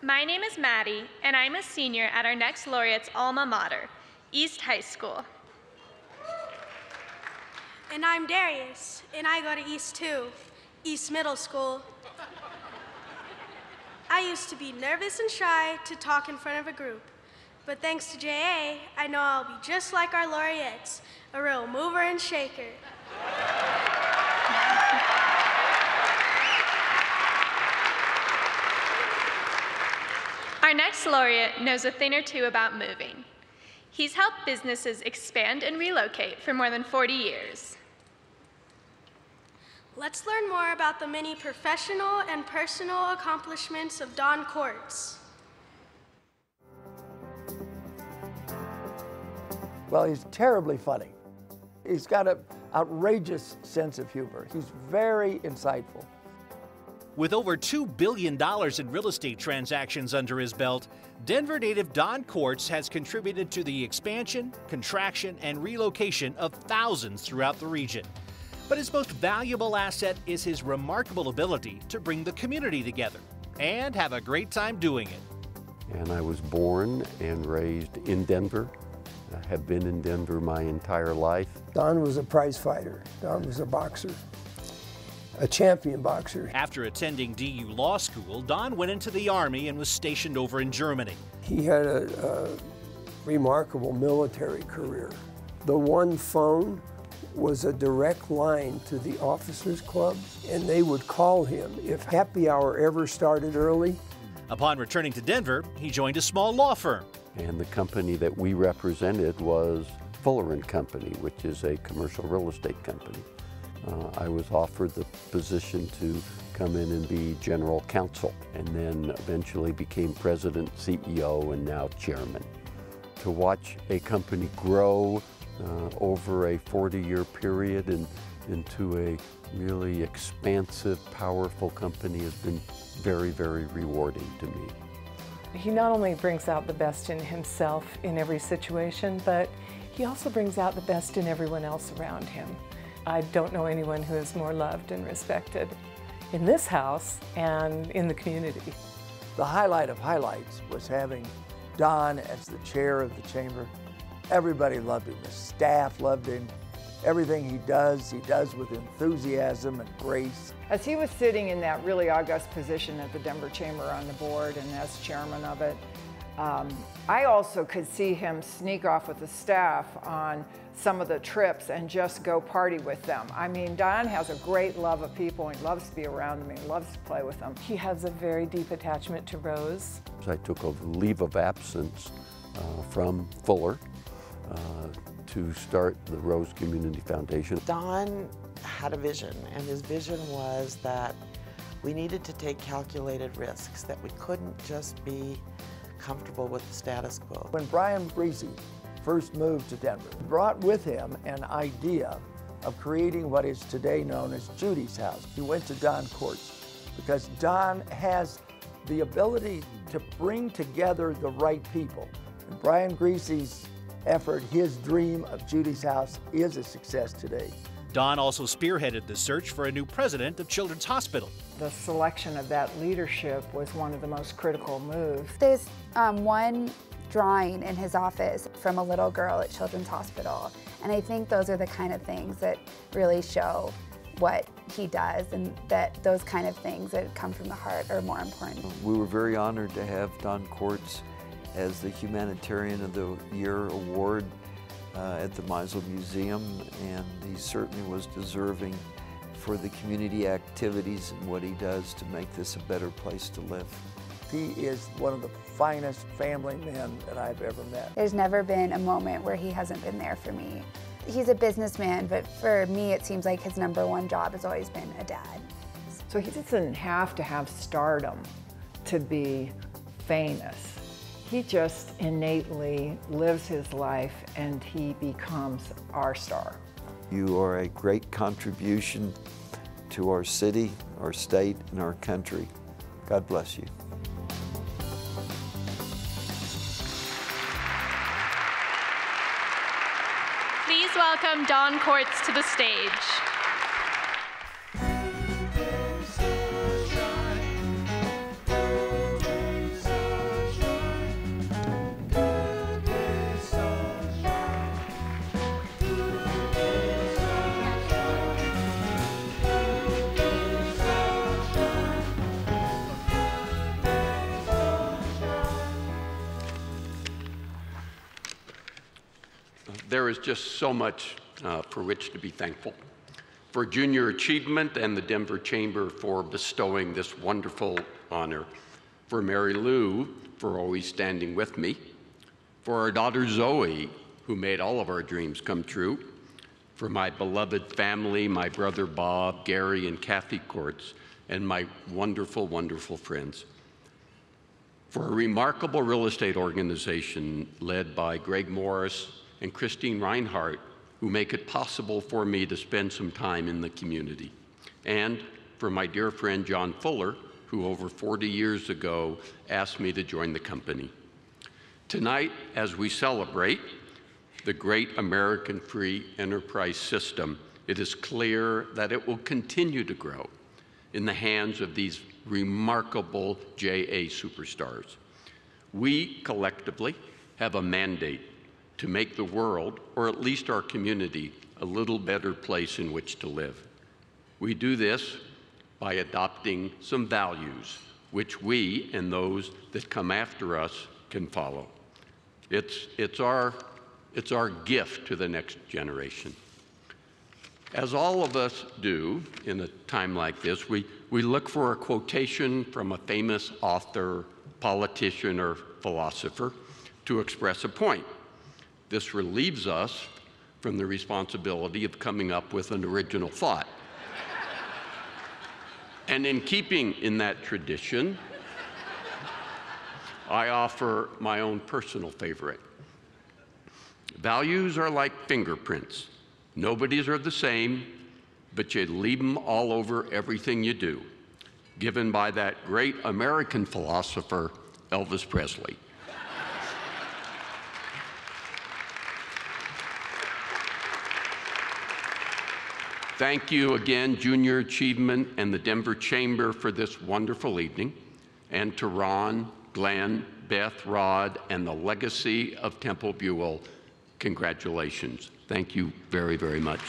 My name is Maddie, and I'm a senior at our next laureate's alma mater, East High School. And I'm Darius, and I go to East 2, East Middle School. I used to be nervous and shy to talk in front of a group, but thanks to JA, I know I'll be just like our laureates, a real mover and shaker. Our next laureate knows a thing or two about moving. He's helped businesses expand and relocate for more than 40 years. Let's learn more about the many professional and personal accomplishments of Don Kortz. Well, he's terribly funny. He's got an outrageous sense of humor. He's very insightful. With over $2 billion in real estate transactions under his belt, Denver native Don Kortz has contributed to the expansion, contraction, and relocation of thousands throughout the region. But his most valuable asset is his remarkable ability to bring the community together and have a great time doing it. And I was born and raised in Denver. I have been in Denver my entire life. Don was a prize fighter. Don was a boxer, a champion boxer. After attending DU Law School, Don went into the Army and was stationed over in Germany. He had a remarkable military career. The one phone was a direct line to the officers' club, and they would call him if happy hour ever started early. Upon returning to Denver, he joined a small law firm. And the company that we represented was Fuller & Company, which is a commercial real estate company. I was offered the position to come in and be general counsel, and then eventually became president, CEO, and now chairman. To watch a company grow over a 40-year period and into a really expansive, powerful company has been very, very rewarding to me. He not only brings out the best in himself in every situation, but he also brings out the best in everyone else around him. I don't know anyone who is more loved and respected in this house and in the community. The highlight of highlights was having Don as the chair of the chamber. Everybody loved him. The staff loved him. Everything he does with enthusiasm and grace. As he was sitting in that really august position at the Denver Chamber on the board and as chairman of it, I also could see him sneak off with the staff on some of the trips and just go party with them. I mean, Don has a great love of people and he loves to be around them and he loves to play with them. He has a very deep attachment to Rose. I took a leave of absence from Fuller to start the Rose Community Foundation. Don had a vision, and his vision was that we needed to take calculated risks, that we couldn't just be comfortable with the status quo. When Brian Greasy first moved to Denver, he brought with him an idea of creating what is today known as Judy's House. He went to Don Kortz because Don has the ability to bring together the right people. And Brian Greasy's effort, his dream of Judy's House, is a success today. Don also spearheaded the search for a new president of Children's Hospital. The selection of that leadership was one of the most critical moves. There's one drawing in his office from a little girl at Children's Hospital, and I think those are the kind of things that really show what he does, and that those kind of things that come from the heart are more important. We were very honored to have Don Kortz as the Humanitarian of the Year award at the Meisel Museum, and he certainly was deserving for the community activities and what he does to make this a better place to live. He is one of the finest family men that I've ever met. There's never been a moment where he hasn't been there for me. He's a businessman, but for me it seems like his #1 job has always been a dad. So he doesn't have to have stardom to be famous. He just innately lives his life and he becomes our star. You are a great contribution to our city, our state, and our country. God bless you. Please welcome Don Kortz to the stage. there is just so much for which to be thankful. For junior achievement and the Denver Chamber for bestowing this wonderful honor. For Mary Lou for always standing with me. For our daughter Zoe, who made all of our dreams come true. For my beloved family, my brother Bob, Gary, and Kathy Kortz, and my wonderful, wonderful friends. For a remarkable real estate organization led by Greg Morris and Christine Reinhardt, who make it possible for me to spend some time in the community. And for my dear friend John Fuller, who over 40 years ago asked me to join the company. Tonight, as we celebrate the great American free enterprise system, it is clear that it will continue to grow in the hands of these remarkable JA superstars. We collectively have a mandate to make the world, or at least our community, a little better place in which to live. We do this by adopting some values which we and those that come after us can follow. It's our gift to the next generation. As all of us do in a time like this, we look for a quotation from a famous author, politician, or philosopher to express a point. This relieves us from the responsibility of coming up with an original thought. And in keeping in that tradition, I offer my own personal favorite. Values are like fingerprints. Nobody's are the same, but you leave them all over everything you do. Given by that great American philosopher, Elvis Presley. Thank you again, Junior Achievement and the Denver Chamber for this wonderful evening, and to Ron, Glenn, Beth, Rod, and the legacy of Temple Buell, congratulations. Thank you very, very much.